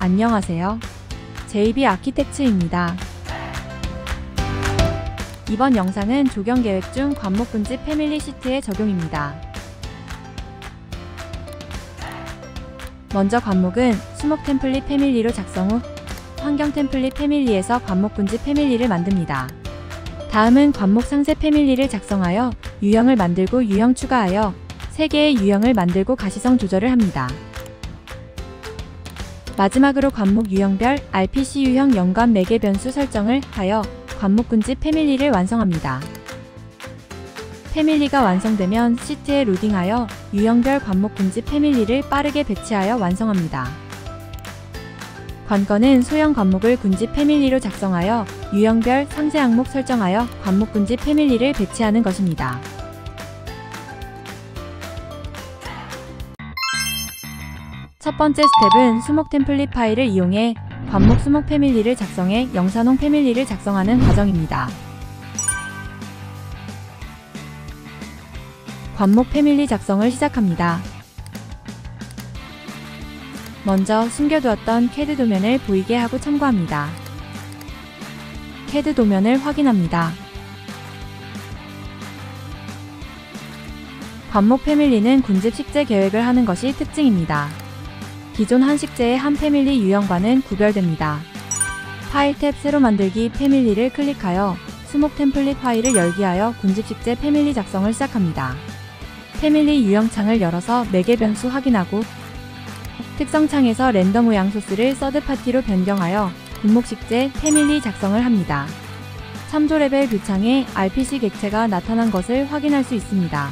안녕하세요. JB 아키텍츠입니다. 이번 영상은 조경 계획 중 관목 군집 패밀리 시트의 적용입니다. 먼저 관목은 수목 템플릿 패밀리로 작성 후 환경 템플릿 패밀리에서 관목 군집 패밀리를 만듭니다. 다음은 관목 상세 패밀리를 작성하여 유형을 만들고 유형 추가하여 3개의 유형을 만들고 가시성 조절을 합니다. 마지막으로 관목 유형별 RPC 유형 연관 매개 변수 설정을 하여 관목 군집 패밀리를 완성합니다. 패밀리가 완성되면 시트에 로딩하여 유형별 관목 군집 패밀리를 빠르게 배치하여 완성합니다. 관건은 소형 관목을 군집 패밀리로 작성하여 유형별 상세 항목 설정하여 관목 군집 패밀리를 배치하는 것입니다. 첫 번째 스텝은 수목 템플릿 파일을 이용해 관목 수목 패밀리를 작성해 영산홍 패밀리를 작성하는 과정입니다. 관목 패밀리 작성을 시작합니다. 먼저 숨겨두었던 CAD 도면을 보이게 하고 참고합니다. CAD 도면을 확인합니다. 관목 패밀리는 군집 식재 계획을 하는 것이 특징입니다. 기존 한 식재의 한 패밀리 유형과는 구별됩니다. 파일 탭 새로 만들기 패밀리를 클릭하여 수목 템플릿 파일을 열기하여 군집 식재 패밀리 작성을 시작합니다. 패밀리 유형 창을 열어서 매개 변수 확인하고 특성 창에서 랜덤 모양 소스를 서드파티로 변경하여 군목 식재 패밀리 작성을 합니다. 참조 레벨 뷰 창에 RPC 객체가 나타난 것을 확인할 수 있습니다.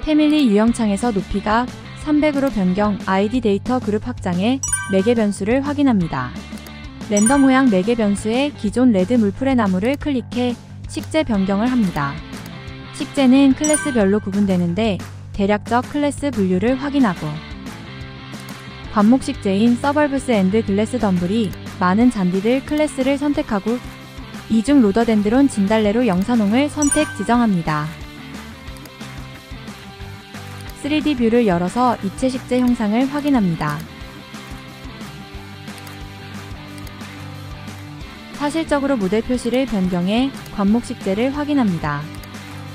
패밀리 유형 창에서 높이가 300으로 변경 ID 데이터 그룹 확장해 매개 변수를 확인합니다. 랜덤 모양 매개 변수에 기존 레드 물풀의 나무를 클릭해 식재 변경을 합니다. 식재는 클래스별로 구분되는데 대략적 클래스 분류를 확인하고 관목 식재인 서벌브스 앤드 글래스 덤블이 많은 잔디들 클래스를 선택하고 이중 로더덴드론 진달래로 영산홍을 선택 지정합니다. 3D 뷰를 열어서 입체 식재 형상을 확인합니다. 사실적으로 모델 표시를 변경해 관목 식재를 확인합니다.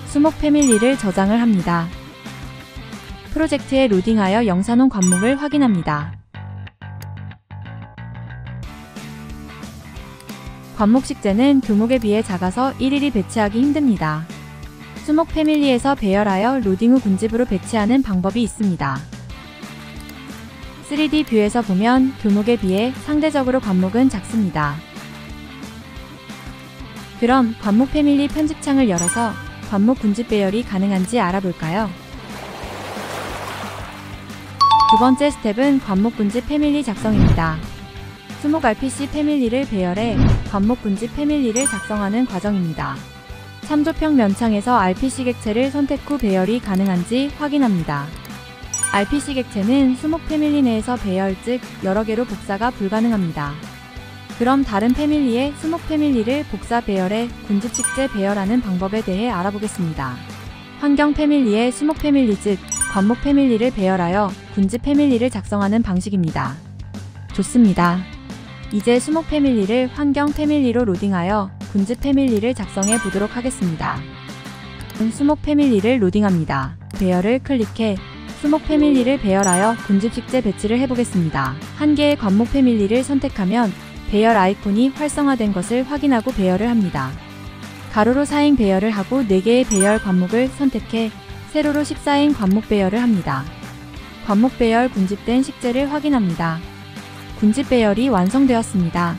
수목 패밀리를 저장을 합니다. 프로젝트에 로딩하여 영산홍 관목을 확인합니다. 관목 식재는 교목에 비해 작아서 일일이 배치하기 힘듭니다. 수목 패밀리에서 배열하여 로딩 후 군집으로 배치하는 방법이 있습니다. 3D 뷰에서 보면 교목에 비해 상대적으로 관목은 작습니다. 그럼 관목 패밀리 편집창을 열어서 관목 군집 배열이 가능한지 알아볼까요? 두 번째 스텝은 관목 군집 패밀리 작성입니다. 수목 RPC 패밀리를 배열해 관목 군집 패밀리를 작성하는 과정입니다. 참조평 면창에서 RPC 객체를 선택 후 배열이 가능한지 확인합니다. RPC 객체는 수목 패밀리 내에서 배열, 즉 여러 개로 복사가 불가능합니다. 그럼 다른 패밀리의 수목 패밀리를 복사 배열해 군집 식재 배열하는 방법에 대해 알아보겠습니다. 환경 패밀리의 수목 패밀리, 즉 관목 패밀리를 배열하여 군집 패밀리를 작성하는 방식입니다. 좋습니다. 이제 수목 패밀리를 환경 패밀리로 로딩하여 군집 패밀리를 작성해 보도록 하겠습니다. 수목 패밀리를 로딩합니다. 배열을 클릭해 수목 패밀리를 배열하여 군집 식재 배치를 해보겠습니다. 한 개의 관목 패밀리를 선택하면 배열 아이콘이 활성화된 것을 확인하고 배열을 합니다. 가로로 4행 배열을 하고 4개의 배열 관목을 선택해 세로로 14행 관목 배열을 합니다. 관목 배열 군집된 식재를 확인합니다. 군집 배열이 완성되었습니다.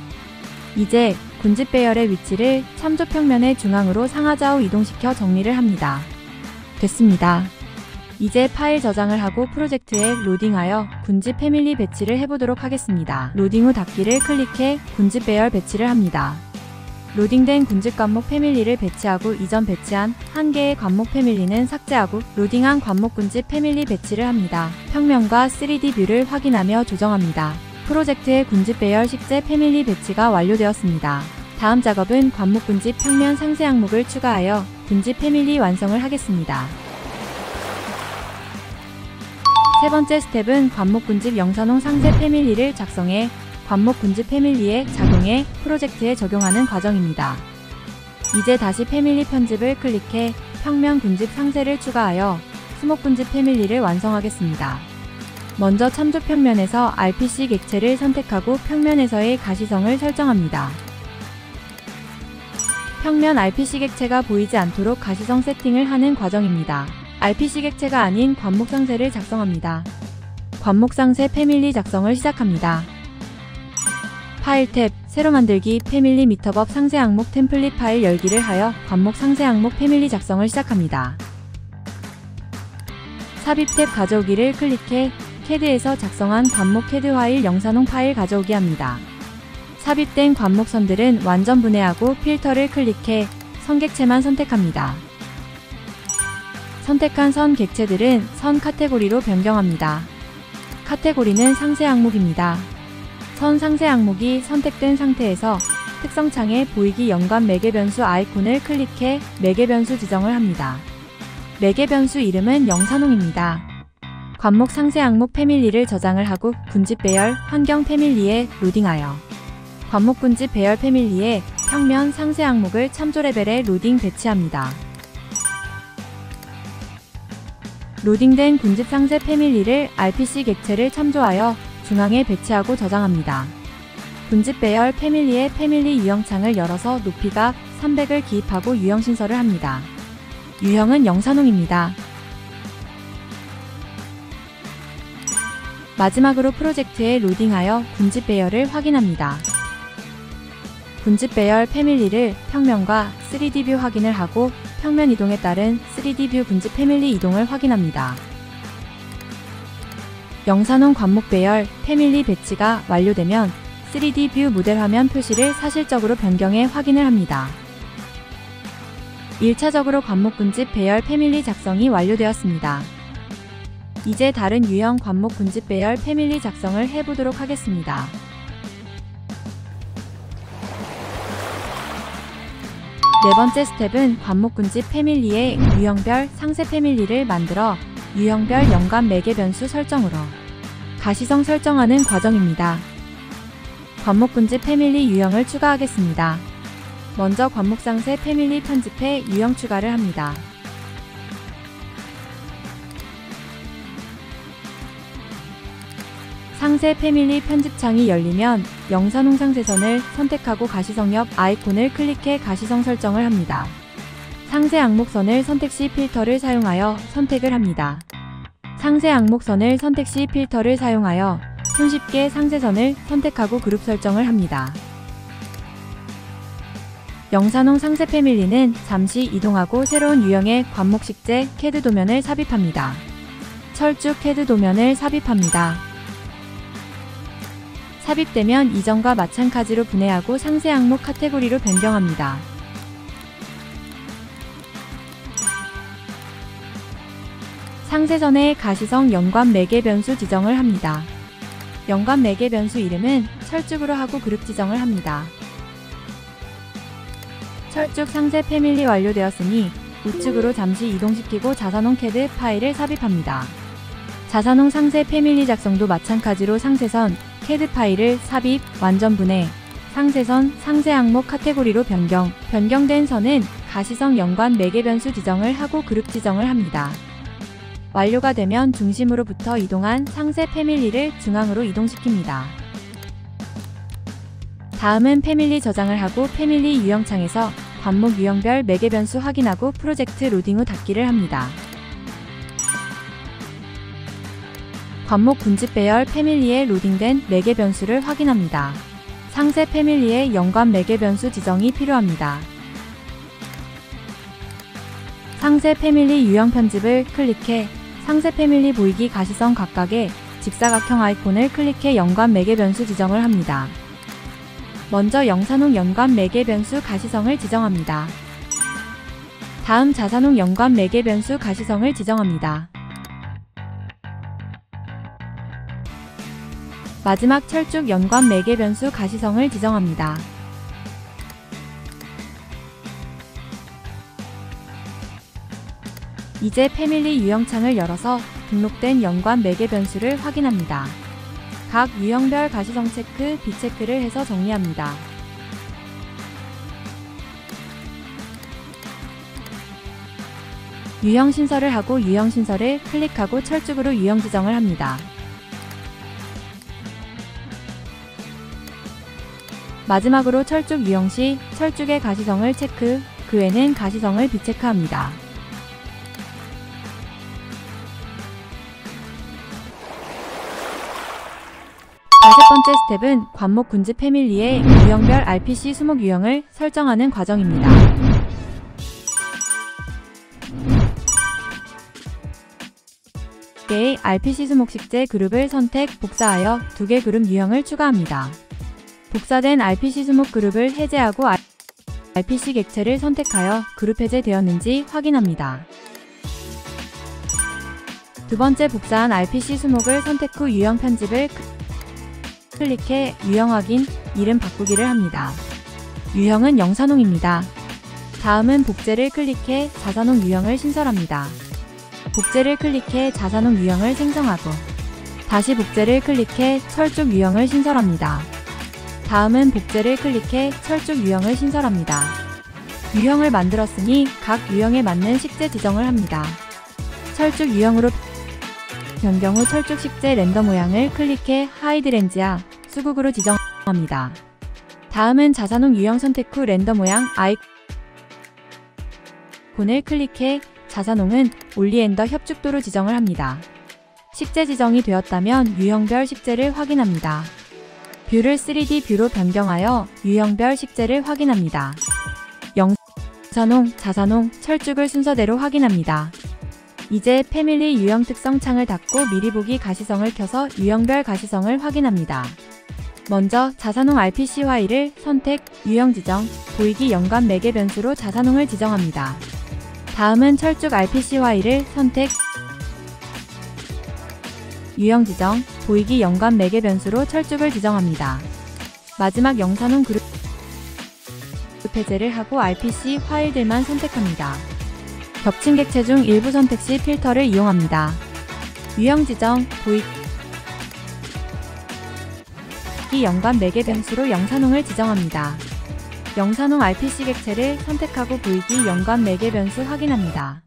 이제 군집 배열의 위치를 참조평면의 중앙으로 상하좌우 이동시켜 정리를 합니다. 됐습니다. 이제 파일 저장을 하고 프로젝트에 로딩하여 군집 패밀리 배치를 해보도록 하겠습니다. 로딩 후 닫기를 클릭해 군집 배열 배치를 합니다. 로딩된 군집 관목 패밀리를 배치하고 이전 배치한 한 개의 관목 패밀리는 삭제하고 로딩한 관목 군집 패밀리 배치를 합니다. 평면과 3D 뷰를 확인하며 조정합니다. 프로젝트의 군집 배열 식재 패밀리 배치가 완료되었습니다. 다음 작업은 관목 군집 평면 상세 항목을 추가하여 군집 패밀리 완성을 하겠습니다. 세 번째 스텝은 관목 군집 영산홍 상세 패밀리를 작성해 관목 군집 패밀리의 자동에 프로젝트에 적용하는 과정입니다. 이제 다시 패밀리 편집을 클릭해 평면 군집 상세를 추가하여 수목 군집 패밀리를 완성하겠습니다. 먼저 참조 평면에서 RPC 객체를 선택하고 평면에서의 가시성을 설정합니다. 평면 RPC 객체가 보이지 않도록 가시성 세팅을 하는 과정입니다. RPC 객체가 아닌 관목 상세를 작성합니다. 관목 상세 패밀리 작성을 시작합니다. 파일 탭, 새로 만들기, 패밀리 미터법 상세 항목 템플릿 파일 열기를 하여 관목 상세 항목 패밀리 작성을 시작합니다. 삽입 탭 가져오기를 클릭해 CAD에서 작성한 관목 CAD 파일 영산홍 파일 가져오기 합니다. 삽입된 관목 선들은 완전 분해하고 필터를 클릭해 선 객체만 선택합니다. 선택한 선 객체들은 선 카테고리로 변경합니다. 카테고리는 상세 항목입니다. 선 상세 항목이 선택된 상태에서 특성창에 보이기 연관 매개 변수 아이콘을 클릭해 매개 변수 지정을 합니다. 매개 변수 이름은 영산홍입니다. 관목 상세 항목 패밀리를 저장을 하고 군집 배열 환경 패밀리에 로딩하여 관목 군집 배열 패밀리에 평면 상세 항목을 참조 레벨에 로딩 배치합니다. 로딩된 군집 상세 패밀리를 RPC 객체를 참조하여 중앙에 배치하고 저장합니다. 군집 배열 패밀리의 패밀리 유형창을 열어서 높이가 300을 기입하고 유형 신설을 합니다. 유형은 영산홍입니다. 마지막으로 프로젝트에 로딩하여 군집 배열을 확인합니다. 군집 배열 패밀리를 평면과 3D 뷰 확인을 하고 평면 이동에 따른 3D 뷰 군집 패밀리 이동을 확인합니다. 영산홍 관목 배열 패밀리 배치가 완료되면 3D 뷰 모델 화면 표시를 사실적으로 변경해 확인을 합니다. 1차적으로 관목 군집 배열 패밀리 작성이 완료되었습니다. 이제 다른 유형 관목 군집 배열 패밀리 작성을 해보도록 하겠습니다. 네 번째 스텝은 관목 군집 패밀리의 유형별 상세 패밀리를 만들어 유형별 연관 매개 변수 설정으로 가시성 설정하는 과정입니다. 관목 군집 패밀리 유형을 추가하겠습니다. 먼저 관목 상세 패밀리 편집해 유형 추가를 합니다. 상세 패밀리 편집창이 열리면 영산홍 상세선을 선택하고 가시성 옆 아이콘을 클릭해 가시성 설정을 합니다. 상세 항목선을 선택 시 필터를 사용하여 선택을 합니다. 상세 항목선을 선택 시 필터를 사용하여 손쉽게 상세선을 선택하고 그룹 설정을 합니다. 영산홍 상세 패밀리는 잠시 이동하고 새로운 유형의 관목 식재 CAD 도면을 삽입합니다. 철쭉 CAD 도면을 삽입합니다. 삽입되면 이전과 마찬가지로 분해하고 상세 항목 카테고리로 변경합니다. 상세선의 가시성 연관 매개 변수 지정을 합니다. 연관 매개 변수 이름은 철쭉으로 하고 그룹 지정을 합니다. 철쭉 상세 패밀리 완료되었으니 우측으로 잠시 이동시키고 자산홍 CAD 파일을 삽입합니다. 자산홍 상세 패밀리 작성도 마찬가지로 상세선 CAD 파일을 삽입, 완전 분해, 상세선, 상세 항목 카테고리로 변경된 선은 가시성 연관 매개 변수 지정을 하고 그룹 지정을 합니다. 완료가 되면 중심으로부터 이동한 상세 패밀리를 중앙으로 이동시킵니다. 다음은 패밀리 저장을 하고 패밀리 유형창에서 관목 유형별 매개 변수 확인하고 프로젝트 로딩 후 닫기를 합니다. 관목 군집 배열 패밀리에 로딩된 매개 변수를 확인합니다. 상세 패밀리의 연관 매개 변수 지정이 필요합니다. 상세 패밀리 유형 편집을 클릭해 상세 패밀리 보이기 가시성 각각의 직사각형 아이콘을 클릭해 연관 매개 변수 지정을 합니다. 먼저 영산홍 연관 매개 변수 가시성을 지정합니다. 다음 자산홍 연관 매개 변수 가시성을 지정합니다. 마지막 철쭉 연관 매개 변수 가시성을 지정합니다. 이제 패밀리 유형창을 열어서 등록된 연관 매개 변수를 확인합니다. 각 유형별 가시성 체크, 비체크를 해서 정리합니다. 유형 신설을 하고 유형 신설을 클릭하고 철쭉으로 유형 지정을 합니다. 마지막으로 철쭉 유형 시 철쭉의 가시성을 체크, 그 외는 가시성을 비체크합니다. 다섯 번째 스텝은 관목 군지 패밀리의 유형별 RPC 수목 유형을 설정하는 과정입니다. 개의 RPC 수목 식재 그룹을 선택, 복사하여 2개 그룹 유형을 추가합니다. 복사된 RPC 수목 그룹을 해제하고 RPC 객체를 선택하여 그룹 해제되었는지 확인합니다. 두 번째 복사한 RPC 수목을 선택 후 유형 편집을 클릭해 유형 확인, 이름 바꾸기를 합니다. 유형은 영산홍입니다. 다음은 복제를 클릭해 자산홍 유형을 신설합니다. 복제를 클릭해 자산홍 유형을 생성하고 다시 복제를 클릭해 철쭉 유형을 신설합니다. 다음은 복제를 클릭해 철쭉 유형을 신설합니다. 유형을 만들었으니 각 유형에 맞는 식재 지정을 합니다. 철쭉 유형으로 변경 후 철쭉 식재 렌더 모양을 클릭해 하이드 렌즈야 수국으로 지정합니다. 다음은 자산홍 유형 선택 후 렌더 모양 아이콘을 클릭해 자산홍은 올리엔더 협축도로 지정을 합니다. 식재 지정이 되었다면 유형별 식재를 확인합니다. 뷰를 3D 뷰로 변경하여 유형별 식재를 확인합니다. 영산홍, 자산홍, 철쭉을 순서대로 확인합니다. 이제 패밀리 유형 특성 창을 닫고 미리 보기 가시성을 켜서 유형별 가시성을 확인합니다. 먼저 자산홍 RPC 파일을 선택, 유형 지정, 보이기 연관 매개 변수로 자산홍을 지정합니다. 다음은 철쭉 RPC 파일을 선택, 유형 지정, 보이기 연관 매개 변수로 철쭉을 지정합니다. 마지막 영산홍 그룹 해제를 하고 RPC 파일들만 선택합니다. 겹친 객체 중 일부 선택 시 필터를 이용합니다. 유형 지정, 보이기 연관 매개 변수로 영산홍을 지정합니다. 영산홍 RPC 객체를 선택하고 보이기 연관 매개 변수 확인합니다.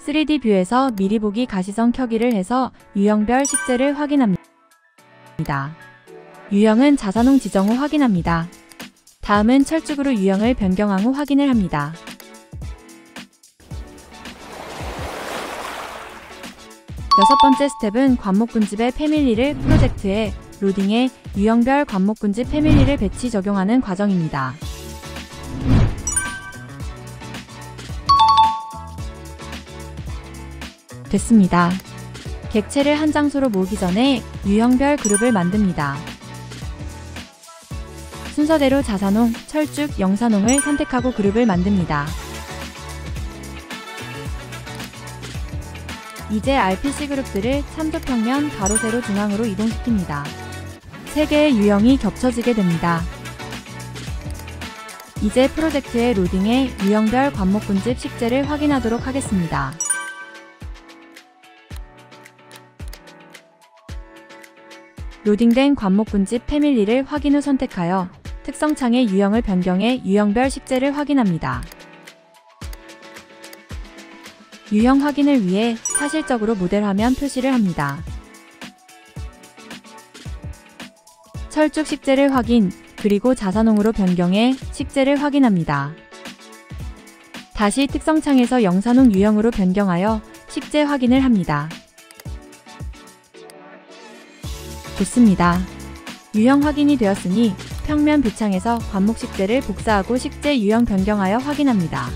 3D 뷰에서 미리 보기 가시성 켜기를 해서 유형별 식재를 확인합니다. 유형은 자산홍 지정 후 확인합니다. 다음은 철쭉으로 유형을 변경한 후 확인을 합니다. 여섯 번째 스텝은 관목군집의 패밀리를 프로젝트에 로딩해 유형별 관목군집 패밀리를 배치 적용하는 과정입니다. 됐습니다. 객체를 한 장소로 모으기 전에 유형별 그룹을 만듭니다. 순서대로 자산홍, 철쭉, 영산홍을 선택하고 그룹을 만듭니다. 이제 RPC 그룹들을 참조평면 가로 세로 중앙으로 이동시킵니다. 3개의 유형이 겹쳐지게 됩니다. 이제 프로젝트에 로딩해 유형별 관목군집 식재를 확인하도록 하겠습니다. 로딩된 관목군집 패밀리를 확인 후 선택하여 특성창의 유형을 변경해 유형별 식재를 확인합니다. 유형 확인을 위해 사실적으로 모델 화면 표시를 합니다. 철쭉 식재를 확인, 그리고 자산홍으로 변경해 식재를 확인합니다. 다시 특성창에서 영산홍 유형으로 변경하여 식재 확인을 합니다. 좋습니다. 유형 확인이 되었으니 평면 뷰창에서 관목 식재를 복사하고 식재 유형 변경하여 확인합니다.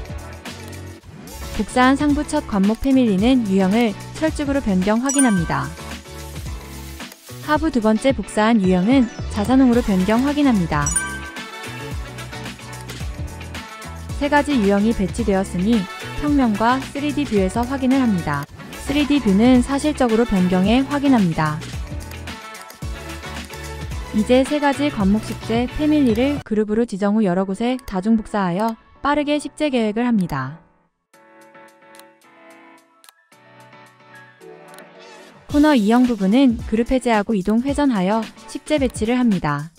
복사한 상부 첫 관목 패밀리는 유형을 철쭉으로 변경 확인합니다. 하부 두 번째 복사한 유형은 자산홍으로 변경 확인합니다. 3가지 유형이 배치되었으니 평면과 3D 뷰에서 확인을 합니다. 3D 뷰는 사실적으로 변경해 확인합니다. 이제 3가지 관목 식재 패밀리를 그룹으로 지정 후 여러 곳에 다중 복사하여 빠르게 식재 계획을 합니다. 코너 2형 부분은 그룹 해제하고 이동 회전하여 식재 배치를 합니다.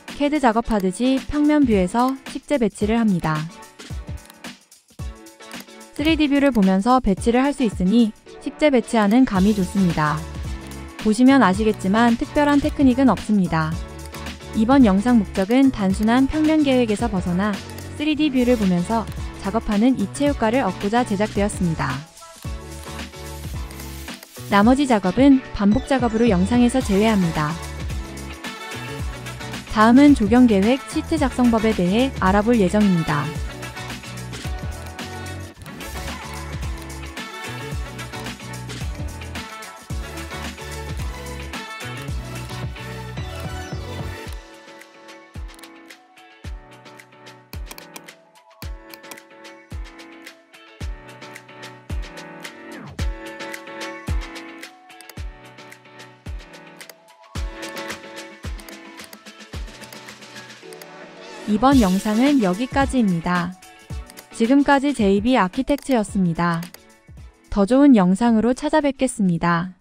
캐드 작업하듯이 평면 뷰에서 식재 배치를 합니다. 3D 뷰를 보면서 배치를 할 수 있으니 식재 배치하는 감이 좋습니다. 보시면 아시겠지만 특별한 테크닉은 없습니다. 이번 영상 목적은 단순한 평면 계획에서 벗어나 3D 뷰를 보면서 작업하는 입체 효과를 얻고자 제작되었습니다. 나머지 작업은 반복 작업으로 영상에서 제외합니다. 다음은 조경 계획 시트 작성법에 대해 알아볼 예정입니다. 이번 영상은 여기까지입니다. 지금까지 JB 아키텍트였습니다. 더 좋은 영상으로 찾아뵙겠습니다.